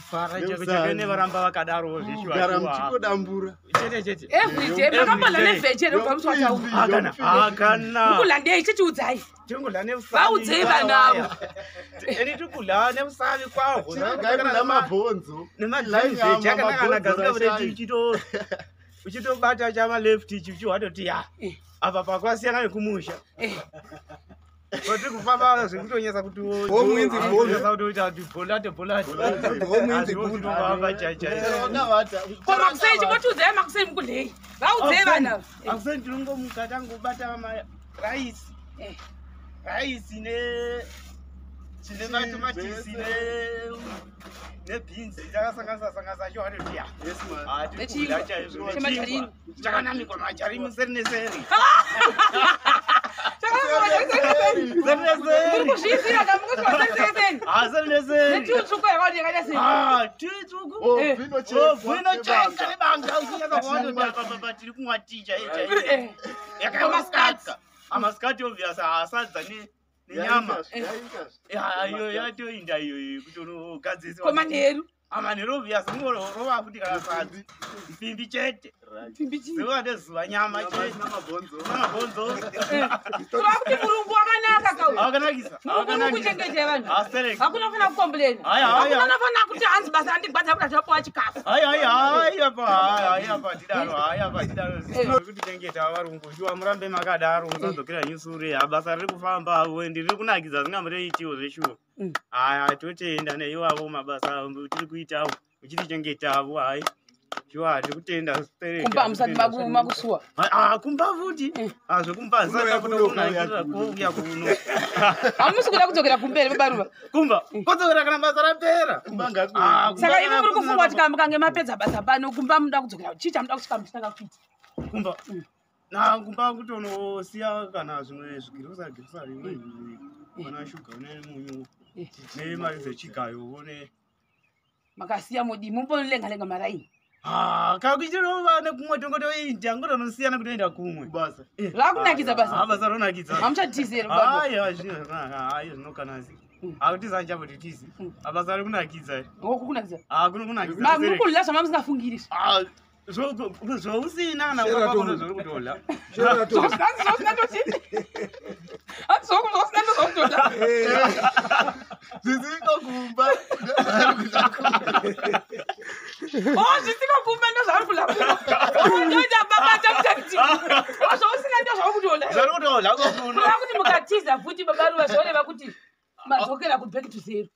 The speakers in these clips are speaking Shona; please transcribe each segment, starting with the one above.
Fara chakene varamba vakadaro zvishwa. Garamchiko dambura. Chete. Every day makambala nevegere pamuswa chawo. Akana. Ukulandei chichiudzai. Chingula nemusavi. Vaudzei vanavo. Eni tukula nemusavi kwavo. Gaira mabhonzo. Nemadzai chakanaka gazika kuti chito. Uchitobata chama left chichi watoti ya. Apa pakwasiyana nekumusha. Kuti kufamba zvekutonyesa kuti omwinzi bonza kuti bolate. Omwinzi kuti baba chacha. Koma kusei chimotudzai makusei mukudei. Vaudzei vanavo. Akusei ndinongomukata ngobata rice. Rice chine matomatisi beans takasangasa cho hati ya. Yes man. Atikula chaizvo. Chemajarini. Chakanamikwa majarini seri neseri. Kuzvizira kamukuswa senseni. Seri neseri. Netiutsvuku yakati yakaita sei. Titsvuku. Vino cheka nebanga uchinyasa kuona kuti tiri kumwa ticha icha. Yakamaskatsa. Amaskati obvious asadza nenyama. Iyo yatoinda iyo kuti unogadzisa. Koma neru. Amanero obvious ngorova kuti kana sadzi. Mpimbi chete. Ziva ndezuva nyama chete. Namabhonzo. Kuva kuti Murungu wakanaka kau. Akanakisa. Murungu kuchengete vanhu. Astereka. Hakuna fana kukomplain. Hakuna fana kuti hanzi basa andigwadza kuti achapuwa chikafu. Apa tidaro. Kuti chengeta varungu shiwa murambe makadaro musadzokera nyusure. Basa riri kufamba wendi riri kunakidza zingamureitiwo zveshuwa. Totenda neivavo mabasa tiri kuitawo. Uchitichengetawo Jua tikutenda kumba musati makusuwa. Kumba futi. Zvekumba zaka kutokunakira kuuya kuno. Hamusi kuda kudzokera kumberi babaruva. Kumba. Kodzokera kana basa rapera. Kumba ngaku. Saka ivo muri kufunga kuti kamkange mapedza basa pano kumba muda kudzokera. Chicha muda kusvika muchitanga kuita. Kumba. Kumba kutonosiya kana zvimwe zvigirosa rimwe kana shuga nemunyu. Nemari dzechigayo one. Makasiya mudi mumbolenga maraini. Kakuchirova nekumwe tongotoita ngotonosiyana kutoenda kumwe. Basa. Rakunakidza basa. Basa ronakidza. Hamuchatizera baba. Zvinokanasi. Akutiza kuti tizi. Basa rikunakidza. Ngokukunakidza. Kunokunakidza. Muri zvamusingafungiri. Zvousina na kwakona zviri kutola. Zvisikakumba. Zvisikakumba ndozvari kulakuma. Ndoita baba tamutati. Zvousina ndozvari kutola. Zviri kutola kokuno. Kuti mukatiza futi babaruva zvoreva kuti madzokera kubheki to zero.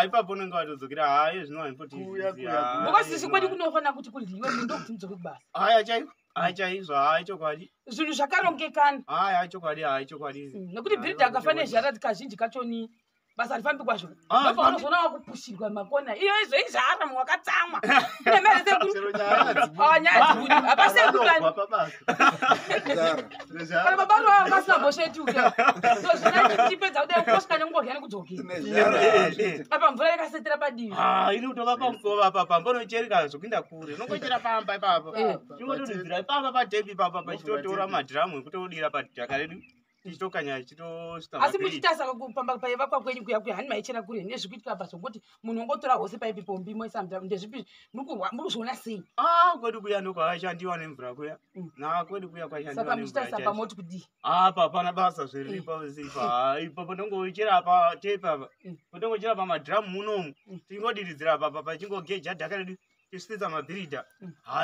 Ipapo unenge watodzokera zvino haipoti. Ngokosisi kwedi kunofana kuti kuryiwe muntu kuti mudzoke kubasa. Chaizvo chokwadi. Zvinhu zvakarongekana. Chokwadi. Nekuti bhiridha akafanira zharati kazhinji kachoni basa rifambi kwazvo. Ndipo unozoona wakupushirwa makona. Iyo izvoizvara mwakatsamwa. Kune mari dzekuti. Nyaya dzekuti apasekutani. Kana babaru vakasina bosheti uke. Zvinochipedza kuti ukosvika nengorya nekudzokera. Apa mvura yakasetera padivi. Inotova pamukova papa mbonochereka zvokuinda kure. Unongochera pamba ipapo. Chingotodzira ipapa padhebi papa pachitotora madhiramu ekutodira padhaka redu. Tichitokanya chitosvika. Asi muchitasa kupamba paiva kwakwenyu kuya hani maichera kure nezvikuitika basa kuti munhu ungotora hose paipi pombi moisa mvura ndezvipi murikuzviona sei? Kwedu kuya ndokwashandiwa nemvura kuya. Kwedu kuya kwashandiwa nemvura. Saka muchitasa pamoti kudii? Papana basa zviripo zipa. Ipapo ndongochera patepa apa. Ndongochera pamadhiramu munomu. Tingodiridzira papa pachingogeja dhaka redu. kusvitsa mabhirida.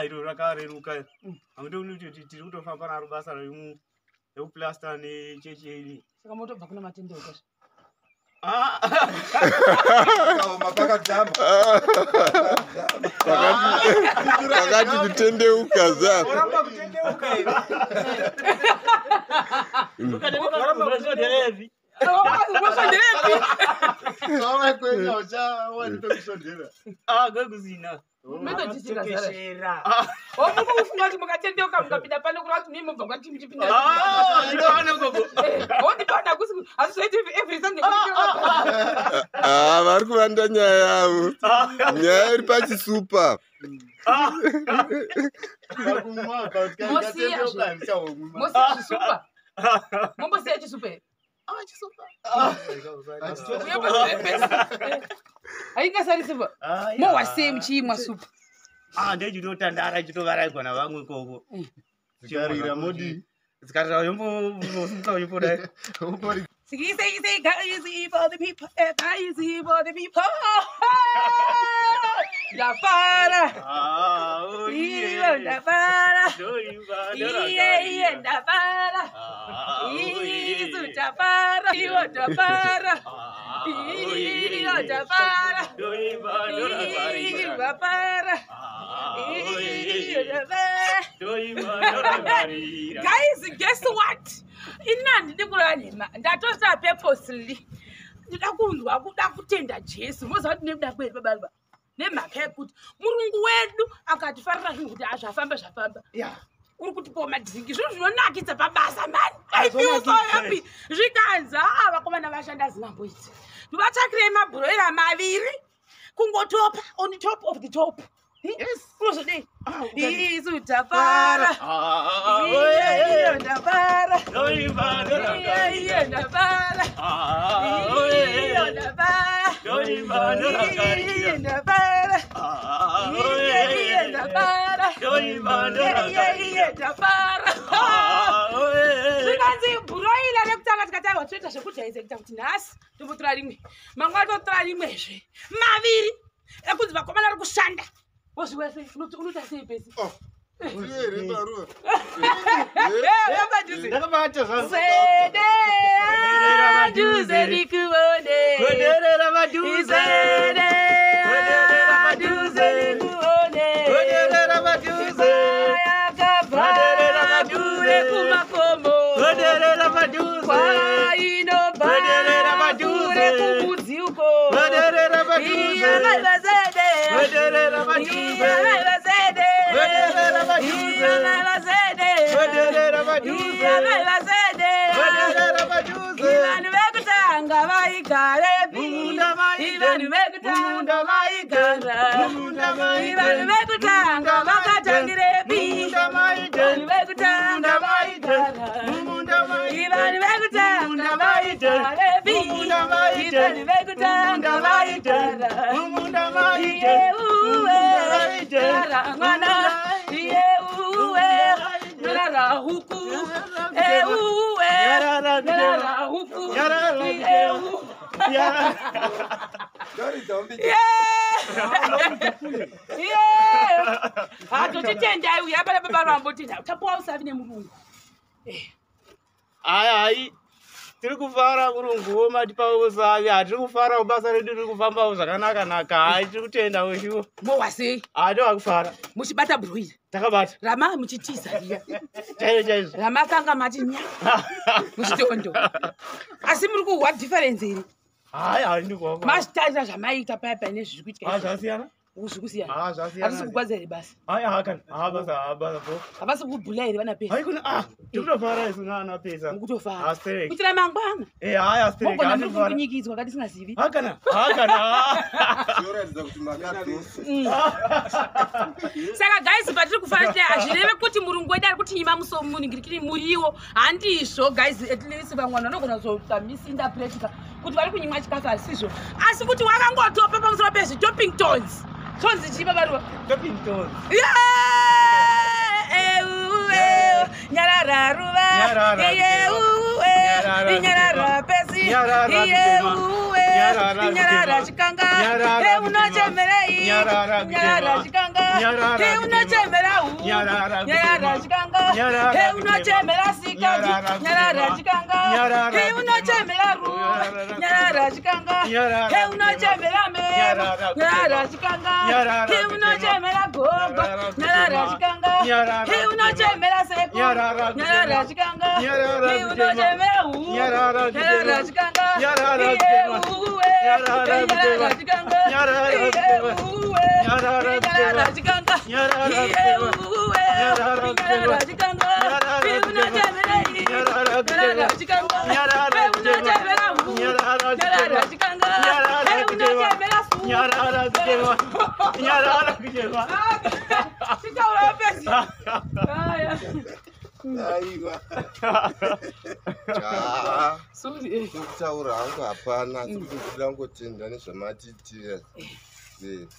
Iro rakareruka. Hamudoni kuti tiri kutofamba naro basa rekuplasta nechechi yedu. Saka motobva kuna matendero kwazvo. Pakati kutendeuka za. Oramba kutendeuka ino. Oramba kutendeuka. Kama kwenya uchaona nitokusondera. Gaguzina. Mendojisira. Omuko ufunga kuti mukatendeuka mukapinda pano kuti kuti mimi mubva kwati muchipinda. Ndinoona gogo. Ondipanda kusi asizoiti every Sunday. Vari kuvanda nyaya yavo. Nyaya iri pachisupa. Mosi chisupa. Mombosiya chisupa. Aingasari supa. Mo wase mchimwa supa. Ndechitotandara chitovarayigwa vamwe koko. Zikarira modi. Zikarira yombosuka yomboda. Say, God is evil, the people, God is evil, the people. Da para. Da para. Da para. Da para. Da para. Da para. Guys, guess what? Inandi ndikuranyema ndatosa purposely ndida kunzwa kuda kutenda Jesu moza kuti nebuda kwedu baba nemhaka yekuti Murungu wedu akatifarira zvinhu kuti azvafamba uri kutipawo madhiringi zvinhu zvinonakidza pabasa mani. I feel so happy. Zvikanza vakomana vashanda zinamboiti ndivatsvakirei mabhuroira maviri kungotopa on top of the top. Yes. Uzodei. Isu tapara. Tapara. Tapara. Zvikanzi bhuroira rekutanga tikatanga toita zvekuti haizekuita kuti nhasi tombotora rimwe mangwana totora rimwezve maviri ekunzi vakomana vari kushanda. What's the say? Unuta say basi. Oh. Uri barua. Sede aduze likuone. Kodera maduze. Sede aduze likuone. Kodera maduze. Kodera maduze kumakomo. Kodera maduze. Kwa ino ba. Kodera maduze KuMudzi uko. Kodera maduze. Kodera maduze. Ai tiri kufara Murungu matipawosavi hatiri kufara basa redu riri kufambawo zvakanaka naka. Hai tiri kutenda weshuwa. Mowasei? Tova kufara. Muchibata bhuroira. Takabata. Rama muchitiza riya. Chaizvo. Rama kanga mati nya. Muchitondo. Asi muri kuhwa difference iri. Hai ndikuhwa. Masitaira zvamaita paya nezviri kuitika. Zvasiyana. Uzvikusiyana. Zvasiyana. Asi kugwaza iri basi. Hai hakana. Basa po. Havasi kubhula iri vana pesa. Hai kuna tikutofara isu nana pesa. Mukutofara. Asterek. Kuitira mangwana. Hai asterek. Mogona muri kunyikidzwa kati singazivi. Hakana. Yoratidza kuti makatosi. Saka guys patiri kufara hazvireve kuti Murungu wedu ari kutinyima muningirikiri muriwo handizvo guys at least vamwana vanogona kuzoita misinterpretika kuti vari kunyimwa chikafu asizvo asi kuti wakangotopa pamusoro pezvitopping tones tonzi chipa variwa Topping tones. Nyarara ruva nyarara pesi nyarara chikanga unochemerei nyarara chikanga He unachemera u. Nyarara chikanga. He unachemera sikati. Nyarara chikanga. He unachemera ru. Nyarara chikanga. He unachemera mero. Nyarara chikanga. He unachemera gogo. Nyarara chikanga. He unachemera seko. Nyarara chikanga. He unachemera u. Nyarara chikanga. Nyarara chikanga. Kutaura hangu hapana, kuda ngotenda nezvamatitira.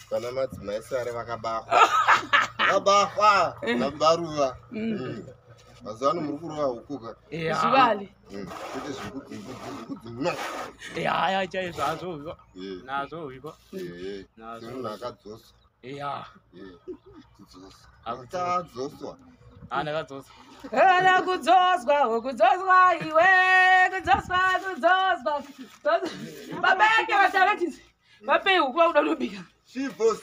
Kana madzimai sare vakabahwa nabaruva. Mazuva ano muri kurova hukuka. Zvivali. Kuti zvikuti. Haya chaizvo azvo nazvo iko. Munhu akadzoswa. Kudzoswa. Ndakadzoswa. Ana kudzoswa iwe kudzoswa. Baba yake vataratidzi. Vape huku vakuda kunobika. Shivo.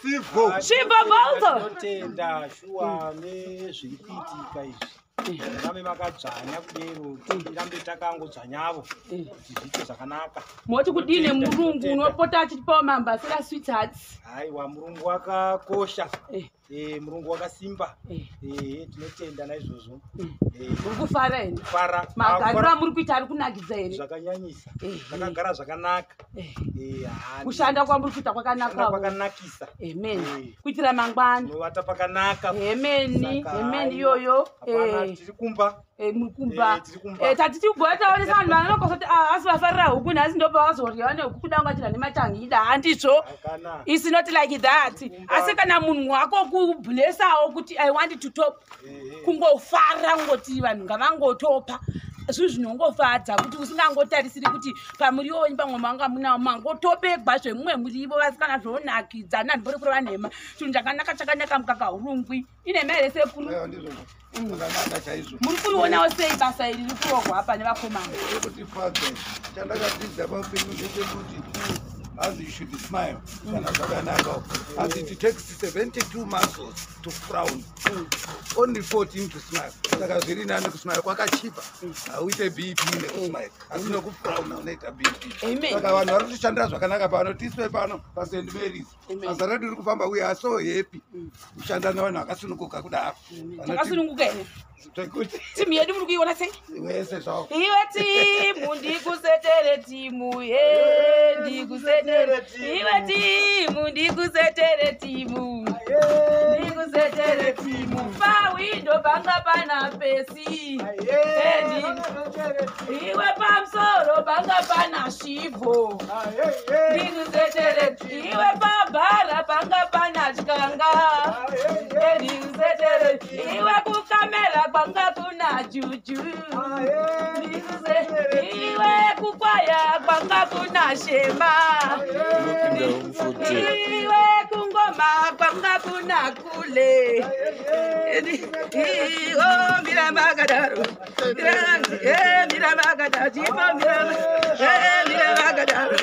Shivo balto. Totenda shuwa nezviri kuitika izvi. Rame makadzvanya kudero tirambe takangodzvanyavo kuti zviite zvakanaka. Moti kudini Murungu unopota achitipawo mambasira sweethearts. Haiwa Murungu wakakosha. Murungu wakasimba. Tinotenda naizvozvo. Muri kufara ere? Kufara. Magariro amuri kuita ari kunakidza ere? Zvakanyanyisa. Takagara zvakanaka. Kushanda kwamuri kuita kwakanaka. Kwakanakisa. Amen. Kuitira mangwani. Novata pakanaka. Amen. Iyoyo. Tiri kumba. Muri kumba. Tatiti kugora taonesa vanhu vanokosoti asi vafarira huku nhasi ndopa vazorya nehuku kuda ungachira nemachangida handizvo. It's not like that. Asi kana munhu wako kubhulesawo kuti I want to top. Kungofara ngoti vanhu ngavangotopa. Zvinhu zvinongofadza kuti usingangotarisiri kuti pamuriwo wenyu pamwe manga muna mangotopegwa zvemumwe murivo vasikana zvonakidza nandibori kuri vanhema chinhu chakanaka mukaka urungwi ine mere sekuru muri kurionawo sei basa iri riri kurogwa apa nevakomana kuti fadza chandakadzidza paupenyu ndechekuti as you should smile kana zvakanaka as it takes 72 muscles to frown only 14 to smile saka zviri nani kusmile kwakachipa hauite bp nekusmile asi nokufrown unoita bp saka vanhu vari kutishandira zvakanaka pano tiswe pano paSt Mary's basa redu riri kufamba we are so happy kushanda nevanhu vakasununguka kudaro vakasununguka ere tekuti timu yedu muri kuiona sei wese zvavo iwe timu ndikusetere timu ndikusetere iwe timu ndikusetere timu pawindo panga pana pesi iwe pamusoro panga pana shivo ndikusetere iwe pabhara panga pana chikanga ndikusetere iwe kukamera kwanga kuna juju iwe kukwaya kwanga kuna shema iwe kungoma kwanga kuna kule mirabagadaro mirabagadaro jibo mirabagadaro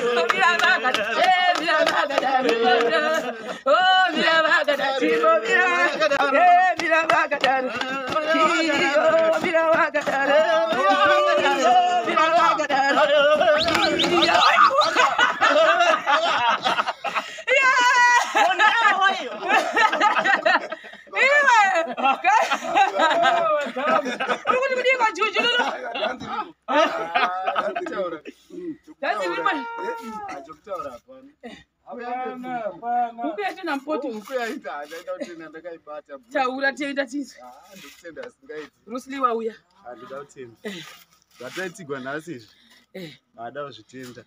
taura tenda tizo rusliwa uya handida kutenda zvataitigwa nhasi izvi hada kuzvitenda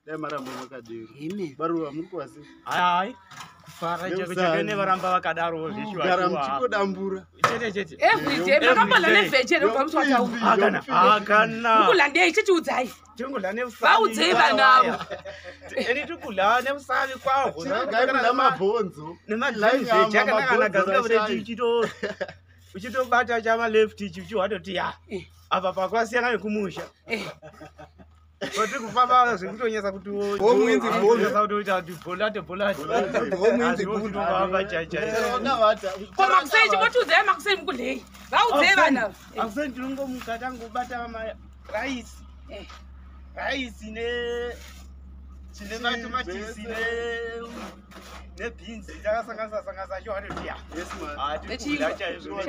dai marambo makadero baruva muri kuwasi hai Fara chako chakene varamba vakadaro zvishwa. Gara mchikodambura. Chete. Every day makambala nevegere pamuswa chau. Akana. Ukulandei chichiudzai. Chingula nemusavi. Vaudzei vanavo. Eni tukula nemusavi kwaho. Gara mabhonzo. Nemalive chakanaka gazika kuti chichito. Uchitobata chama left chichi watoti ya. Apa pakwasiyana nekumusha. Kuti kufamba zvekutonyesa kuti Omwinzi bolate. Omwinzi kufamba chacha. Koma kusei chimotudzai makusei mukudlei. Vaudzei vanavo. Akusei ndinongomuka tangobata rice. Rice chine matomatisi nebeans takasangasa cho watoti ya. Yes man. Tikula chaizvo.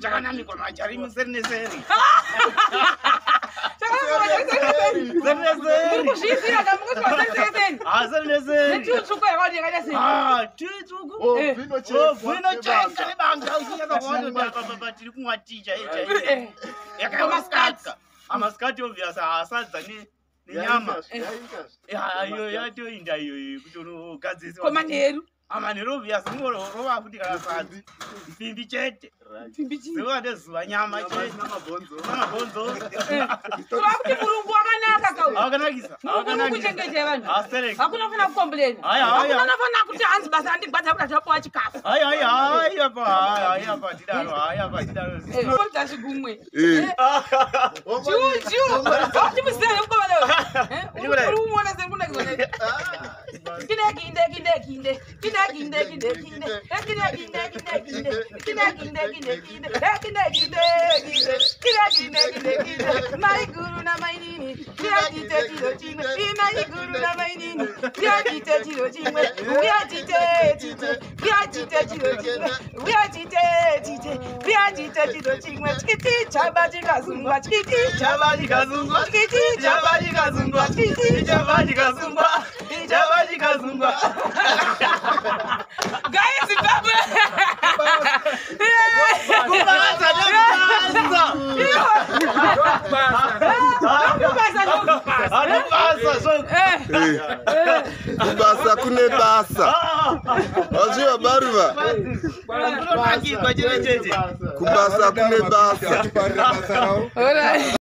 Chakanamikwa majarini seri. Amaskati obvious asadza nenyama. Iyo yatoinda iyo kuti unogadzisa. Komanheru. Amanheru obvious ngorova kuti kana sadzi. Ipimbi chete. Zuva nezuva nyama chete. Namabhonzo. Kuti Murungu wakanaka kauyu. Akanakisa. Murungu kuchengetera vanhu. Astereka. Hakuna fana kukomplain. Hakuna fana kuti hanzi basa handigbadza kuti achapuwa chikafu. Apa tidaro. Kodza zvigumwe. Juju. Kuti musere mukoma leo. Uri umona sekunakidza. My guru na my nini, we are tito chino, my guru na my nini, we are tito chino, we are tito chino, chiti chabati kazumba, guys, Papa. Kubasa kune basa. Oziwa baruva. Kubasa kune basa. Alright.